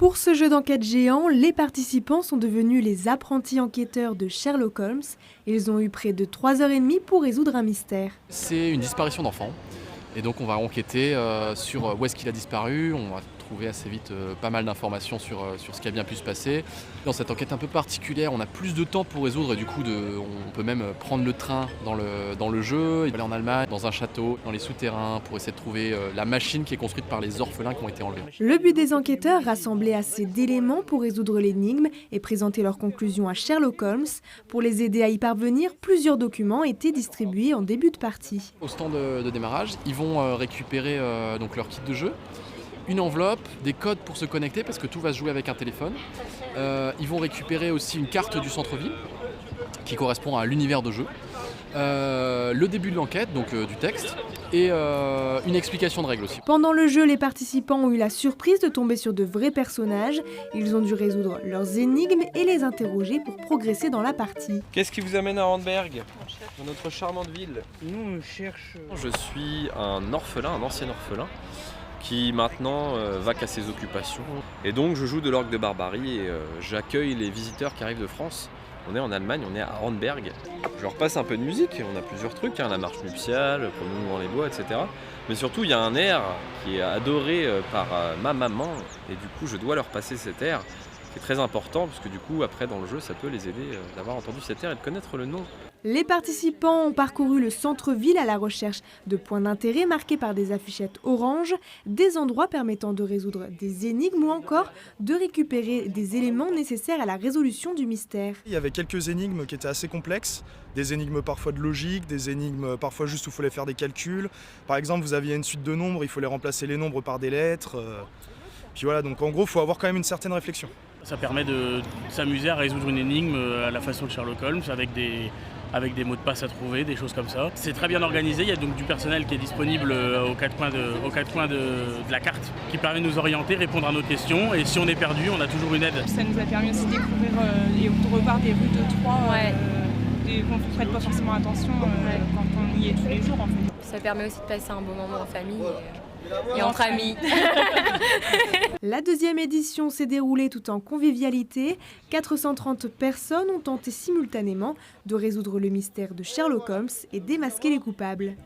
Pour ce jeu d'enquête géant, les participants sont devenus les apprentis enquêteurs de Sherlock Holmes. Ils ont eu près de 3h30 pour résoudre un mystère. C'est une disparition d'enfant. Et donc on va enquêter sur où est-ce qu'il a disparu. On va trouver assez vite pas mal d'informations sur ce qui a bien pu se passer. Dans cette enquête un peu particulière, on a plus de temps pour résoudre et du coup on peut même prendre le train dans le jeu, aller en Allemagne, dans un château, dans les souterrains pour essayer de trouver la machine qui est construite par les orphelins qui ont été enlevés. Le but des enquêteurs, rassembler assez d'éléments pour résoudre l'énigme et présenter leurs conclusions à Sherlock Holmes. Pour les aider à y parvenir, plusieurs documents étaient distribués en début de partie. Au stand de démarrage, ils vont récupérer donc leur kit de jeu, une enveloppe, des codes pour se connecter parce que tout va se jouer avec un téléphone. Ils vont récupérer aussi une carte du centre-ville qui correspond à l'univers de jeu, le début de l'enquête, donc du texte, et une explication de règles aussi. Pendant le jeu, les participants ont eu la surprise de tomber sur de vrais personnages. Ils ont dû résoudre leurs énigmes et les interroger pour progresser dans la partie. Qu'est-ce qui vous amène à Randberg, dans notre charmante ville? Nous, on cherche... Je suis un orphelin, un ancien orphelin, qui maintenant va qu'à ses occupations. Et donc je joue de l'orgue de barbarie et j'accueille les visiteurs qui arrivent de France. On est en Allemagne, on est à Randberg. Je leur passe un peu de musique, on a plusieurs trucs, la marche nuptiale, promenons dans les bois, etc. Mais surtout il y a un air qui est adoré par ma maman et du coup je dois leur passer cet air qui est très important parce que du coup après dans le jeu ça peut les aider d'avoir entendu cet air et de connaître le nom. Les participants ont parcouru le centre-ville à la recherche de points d'intérêt marqués par des affichettes orange, des endroits permettant de résoudre des énigmes ou encore de récupérer des éléments nécessaires à la résolution du mystère. Il y avait quelques énigmes qui étaient assez complexes, des énigmes parfois de logique, des énigmes parfois juste où il fallait faire des calculs. Par exemple, vous aviez une suite de nombres, il fallait remplacer les nombres par des lettres. Puis voilà, donc en gros, il faut avoir quand même une certaine réflexion. Ça permet de s'amuser à résoudre une énigme à la façon de Sherlock Holmes avec des mots de passe à trouver, des choses comme ça. C'est très bien organisé, il y a donc du personnel qui est disponible aux quatre coins de la carte qui permet de nous orienter, répondre à nos questions et si on est perdu, on a toujours une aide. Ça nous a permis aussi de découvrir et de revoir des rues de Troyes qu'on ne prête pas forcément attention quand on y est tous les jours en fait. Ça permet aussi de passer un bon moment en famille et entre amis. La deuxième édition s'est déroulée tout en convivialité. 430 personnes ont tenté simultanément de résoudre le mystère de Sherlock Holmes et démasquer les coupables.